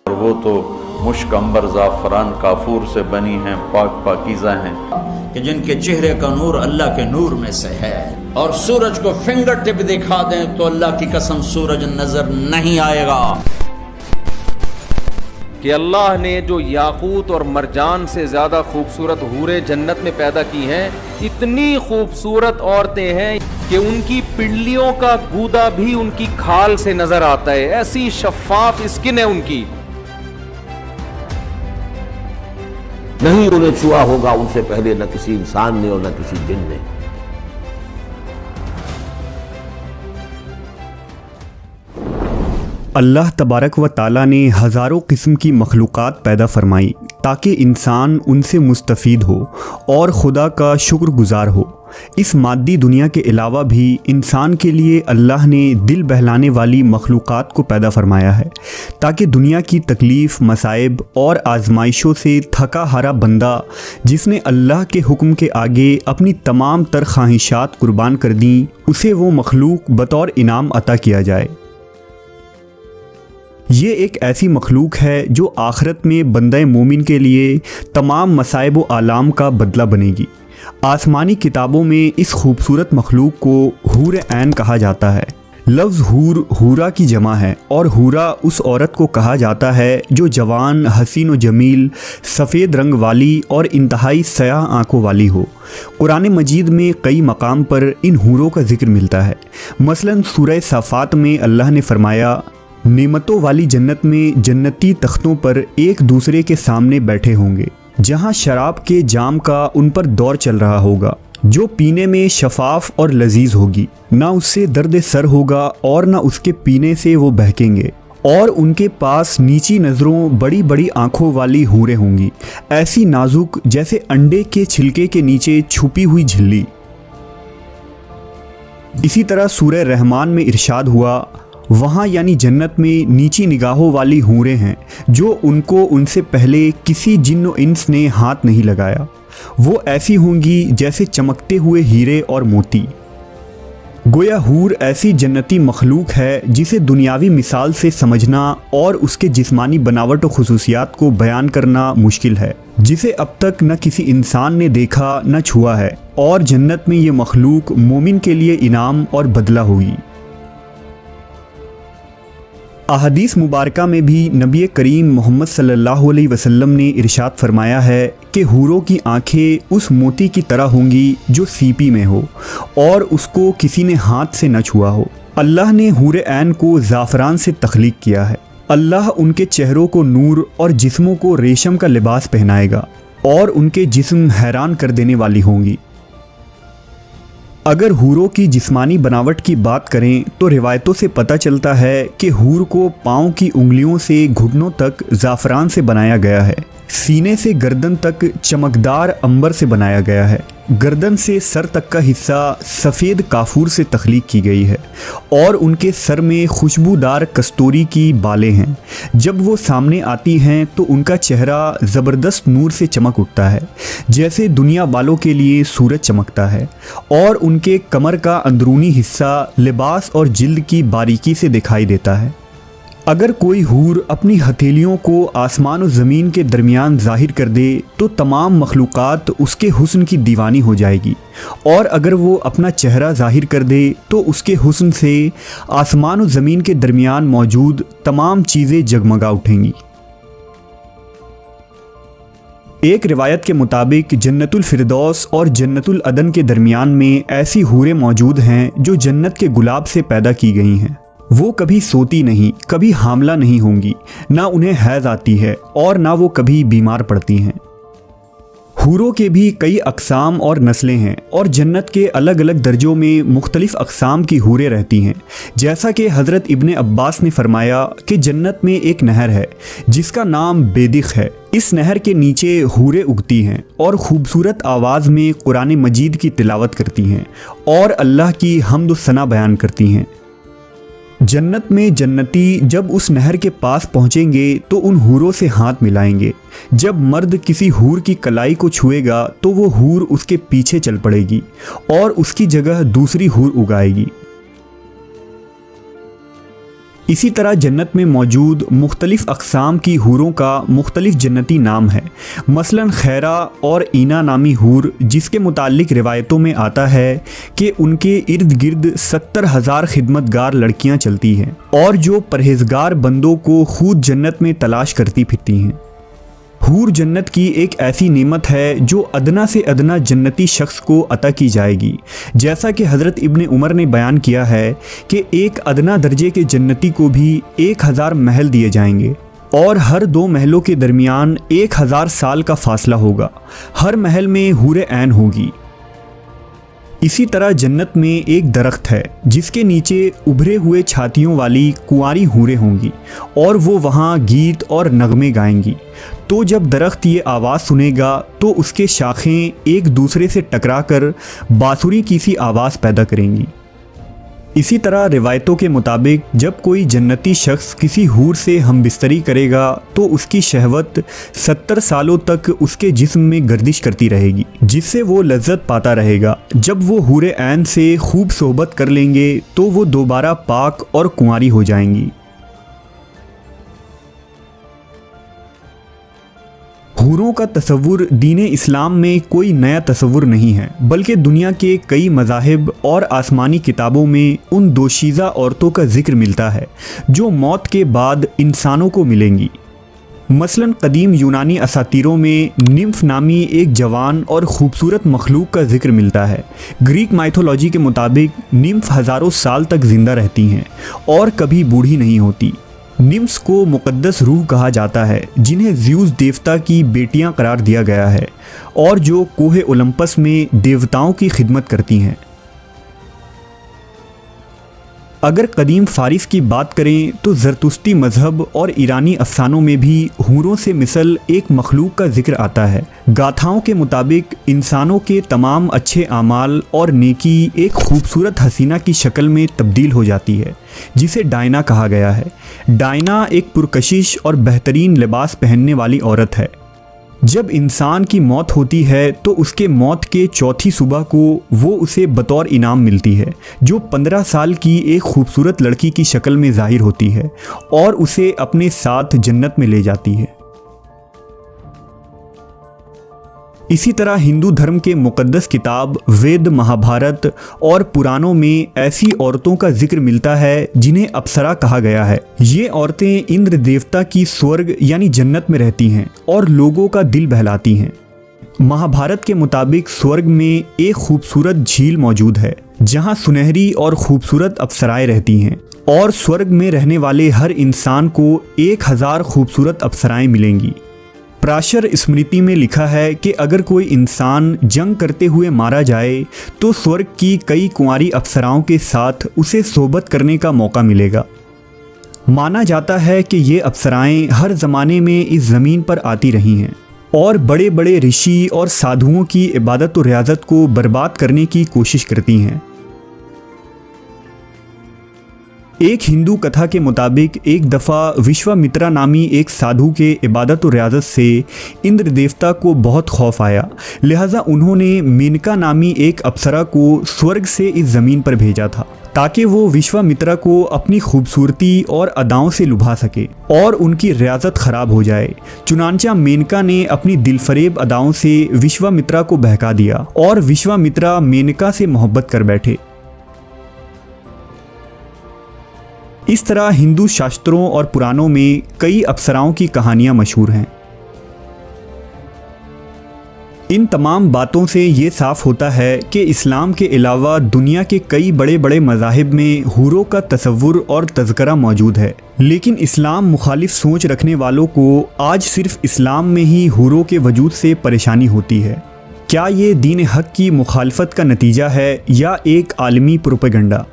और वो तो मुश्क अंबर ज़ाफ़रान काफूर से बनी हैं, पाक पाकीज़ा हैं, कि जिनके चेहरे का नूर अल्लाह के नूर में से है। और सूरज को फिंगर टिप दिखा दें तो अल्लाह की कसम सूरज नजर नहीं आएगा। कि अल्लाह ने जो याकूत और मरजान से ज़्यादा खूबसूरत हूरे जन्नत में पैदा की हैं, इतनी खूबसूरत औरतें हैं कि उनकी पिंडलियों का गूदा भी उनकी खाल से नजर आता है, ऐसी शफाफ स्किन है उनकी। नहीं उन्हें छुआ होगा उनसे पहले न किसी इंसान ने और न किसी जिन ने। अल्लाह तबारक व ताला ने हज़ारों किस्म की मखलूक़ात पैदा फरमाई ताकि इंसान उनसे मुस्तफ़ीद हो और खुदा का शुक्रगुज़ार हो। इस मादी दुनिया के अलावा भी इंसान के लिए अल्लाह ने दिल बहलाने वाली मखलूक़ात को पैदा फरमाया है ताकि दुनिया की तकलीफ़, मसाइब और आजमाइशों से थका हारा बंदा जिसने अल्लाह के हुक्म के आगे अपनी तमाम तर ख्वाहिशात कुर्बान कर दी, उसे वो मखलूक बतौर इनाम अता किया जाए। ये एक ऐसी मखलूक है जो आखिरत में बंदे मोमिन के लिए तमाम मसाइब व आलाम का बदला बनेगी। आसमानी किताबों में इस खूबसूरत मखलूक को हूर ऐन कहा जाता है। लफ्ज़ हूर हूरा की जमा है और हूरा उस औरत को कहा जाता है जो जवान, हसीन व जमील, सफ़ेद रंग वाली और इंतहाई सयाह आँखों वाली हो। कुरान मजीद में कई मकाम पर इन हूरों का जिक्र मिलता है। मसलन सूरह साफ़ात में अल्लाह ने फरमाया, नेमतों वाली जन्नत में जन्नती तख्तों पर एक दूसरे के सामने बैठे होंगे, जहां शराब के जाम का उन पर दौर चल रहा होगा, जो पीने में शफाफ और लजीज होगी। ना उससे दर्द सर होगा और ना उसके पीने से वो बहकेंगे। और उनके पास नीची नज़रों, बड़ी बड़ी आंखों वाली हूरें होंगी, ऐसी नाजुक जैसे अंडे के छिलके के नीचे छुपी हुई झिल्ली। इसी तरह सूरह रहमान में इरशाद हुआ, वहाँ यानी जन्नत में नीची निगाहों वाली हूरें हैं जो उनको उनसे पहले किसी जिन्न व इंस ने हाथ नहीं लगाया। वो ऐसी होंगी जैसे चमकते हुए हीरे और मोती। गोया हूर ऐसी जन्नती मखलूक है जिसे दुनियावी मिसाल से समझना और उसके जिस्मानी बनावट और खुसूसियात को बयान करना मुश्किल है, जिसे अब तक न किसी इंसान ने देखा न छुआ है। और जन्नत में ये मखलूक मोमिन के लिए इनाम और बदला होगी। अहदीस मुबारका में भी नबी करीम मोहम्मद सल्लल्लाहु अलैहि वसल्लम ने इरशाद फरमाया है कि हूरों की आंखें उस मोती की तरह होंगी जो सीपी में हो और उसको किसी ने हाथ से न छुआ हो। अल्लाह ने हूर ऐन को ज़ाफ़रान से तख्लीक किया है। अल्लाह उनके चेहरों को नूर और जिस्मों को रेशम का लिबास पहनाएगा और उनके जिस्म हैरान कर देने वाली होंगी। अगर हूरों की जिस्मानी बनावट की बात करें तो रिवायतों से पता चलता है कि हूर को पाँव की उंगलियों से घुटनों तक ज़ाफ़रान से बनाया गया है। सीने से गर्दन तक चमकदार अंबर से बनाया गया है। गर्दन से सर तक का हिस्सा सफ़ेद काफूर से तख्लीक की गई है और उनके सर में खुशबूदार कस्तूरी की बालें हैं। जब वो सामने आती हैं तो उनका चेहरा ज़बरदस्त नूर से चमक उठता है, जैसे दुनिया वालों के लिए सूरज चमकता है। और उनके कमर का अंदरूनी हिस्सा लिबास और जिल्द की बारीकी से दिखाई देता है। अगर कोई हूर अपनी हथेलियों को आसमान और ज़मीन के दरमियान ज़ाहिर कर दे तो तमाम मखलूक़ात उसके हुस्न की दीवानी हो जाएगी, और अगर वो अपना चेहरा ज़ाहिर कर दे तो उसके हुस्न से आसमान और ज़मीन के दरमियान मौजूद तमाम चीज़ें जगमगा उठेंगी। एक रिवायत के मुताबिक जन्नतुल फिरदौस और जन्नतुल अदन के दरमियान में ऐसी हूरें मौजूद हैं जो जन्नत के गुलाब से पैदा की गई हैं। वो कभी सोती नहीं, कभी हामला नहीं होंगी, ना उन्हें हैज़ आती है और ना वो कभी बीमार पड़ती हैं। हूरों के भी कई अक़साम और नस्लें हैं और जन्नत के अलग अलग दर्जों में मुख्तलिफ़ अक़साम की हूरें रहती हैं। जैसा कि हज़रत इब्ने अब्बास ने फरमाया कि जन्नत में एक नहर है जिसका नाम बेदिख है। इस नहर के नीचे हूरें उगती हैं और ख़ूबसूरत आवाज़ में कुरान मजीद की तिलावत करती हैं और अल्लाह की हम्द व सना बयान करती हैं। जन्नत में जन्नती जब उस नहर के पास पहुंचेंगे तो उन हूरों से हाथ मिलाएंगे। जब मर्द किसी हूर की कलाई को छुएगा तो वो हूर उसके पीछे चल पड़ेगी और उसकी जगह दूसरी हूर उगाएगी। इसी तरह जन्नत में मौजूद मुख्तलिफ़ अक़साम की हूरों का मुख्तलिफ़ जन्नती नाम है। मसलन खैरा और ईना नामी हूर, जिसके मुताल्लिक रिवायतों में आता है कि उनके इर्द गिर्द 70,000 खिदमतगार लड़कियां चलती हैं और जो परहेजगार बंदों को खुद जन्नत में तलाश करती फिरती हैं। हूर जन्नत की एक ऐसी नेमत है जो अदना से अदना जन्नती शख्स को अता की जाएगी। जैसा कि हज़रत इब्ने उमर ने बयान किया है कि एक अदना दर्जे के जन्नती को भी 1000 महल दिए जाएंगे और हर 2 महलों के दरमियान 1000 साल का फासला होगा। हर महल में हूरे ऐन होगी। इसी तरह जन्नत में एक दरख्त है जिसके नीचे उभरे हुए छातियों वाली कुंवारी हूरें होंगी और वो वहाँ गीत और नगमे गाएंगी। तो जब दरख्त ये आवाज़ सुनेगा तो उसके शाखें एक दूसरे से टकराकर बांसुरी की सी आवाज़ पैदा करेंगी। इसी तरह रिवायतों के मुताबिक जब कोई जन्नती शख्स किसी हूर से हमबिस्तरी करेगा तो उसकी शहवत 70 सालों तक उसके जिस्म में गर्दिश करती रहेगी, जिससे वो लज्जत पाता रहेगा। जब वो हूरे ऐन से खूब सोहबत कर लेंगे तो वो दोबारा पाक और कुंवारी हो जाएंगी। हूरों का तसव्वुर दीन इस्लाम में कोई नया तसव्वुर नहीं है, बल्कि दुनिया के कई मज़ाहिब और आसमानी किताबों में उन दोशीज़ा औरतों का जिक्र मिलता है जो मौत के बाद इंसानों को मिलेंगी। मसलन कदीम यूनानी असातीरों में निम्फ नामी एक जवान और ख़ूबसूरत मखलूक का जिक्र मिलता है। ग्रीक माइथोलॉजी के मुताबिक निम्फ हज़ारों साल तक ज़िंदा रहती हैं और कभी बूढ़ी नहीं होती। निम्फ्स को मुक़द्दस रूह कहा जाता है जिन्हें ज़्यूस देवता की बेटियां करार दिया गया है और जो कोहे ओलंपस में देवताओं की खिदमत करती हैं। अगर कदीम फ़ारिस की बात करें तो ज़रतुश्ती मज़हब और ईरानी अफ़सानों में भी हूरों से मिसल एक मखलूक का जिक्र आता है। गाथाओं के मुताबिक इंसानों के तमाम अच्छे आमाल और नेकी एक खूबसूरत हसीना की शक्ल में तब्दील हो जाती है जिसे डायना कहा गया है। डायना एक पुरकशिश और बेहतरीन लिबास पहनने वाली औरत है। जब इंसान की मौत होती है तो उसके मौत के चौथी सुबह को वो उसे बतौर इनाम मिलती है, जो 15 साल की एक खूबसूरत लड़की की शक्ल में ज़ाहिर होती है और उसे अपने साथ जन्नत में ले जाती है। इसी तरह हिंदू धर्म के मुक़द्दस किताब वेद, महाभारत और पुराणों में ऐसी औरतों का जिक्र मिलता है जिन्हें अप्सरा कहा गया है। ये औरतें इंद्र देवता की स्वर्ग यानी जन्नत में रहती हैं और लोगों का दिल बहलाती हैं। महाभारत के मुताबिक स्वर्ग में एक खूबसूरत झील मौजूद है जहाँ सुनहरी और खूबसूरत अप्सराएं रहती हैं और स्वर्ग में रहने वाले हर इंसान को 1000 खूबसूरत अप्सराएं मिलेंगी। प्राशर स्मृति में लिखा है कि अगर कोई इंसान जंग करते हुए मारा जाए तो स्वर्ग की कई कुंवारी अप्सराओं के साथ उसे सोबत करने का मौका मिलेगा। माना जाता है कि ये अप्सराएं हर ज़माने में इस ज़मीन पर आती रही हैं और बड़े बड़े ऋषि और साधुओं की इबादत और रियाजत को बर्बाद करने की कोशिश करती हैं। एक हिंदू कथा के मुताबिक एक दफ़ा विश्वामित्रा नामी एक साधु के इबादत और रियाजत से इंद्र देवता को बहुत खौफ आया, लिहाजा उन्होंने मेनका नामी एक अप्सरा को स्वर्ग से इस ज़मीन पर भेजा था ताकि वो विश्वामित्रा को अपनी खूबसूरती और अदाओं से लुभा सके और उनकी रियाजत ख़राब हो जाए। चुनांचा मेनका ने अपनी दिलफरेब अदाओं से विश्वामित्रा को बहका दिया और विश्वामित्रा मेनका से मोहब्बत कर बैठे। इस तरह हिंदू शास्त्रों और पुराणों में कई अप्सराओं की कहानियां मशहूर हैं। इन तमाम बातों से ये साफ होता है कि इस्लाम के अलावा दुनिया के कई बड़े बड़े मज़ाहिब में हूरों का तसव्वुर और तज़किरा मौजूद है, लेकिन इस्लाम मुखालिफ सोच रखने वालों को आज सिर्फ इस्लाम में ही हूरों के वजूद से परेशानी होती है। क्या ये दीन हक़ की मुखालफत का नतीजा है या एक आलमी प्रोपेगेंडा?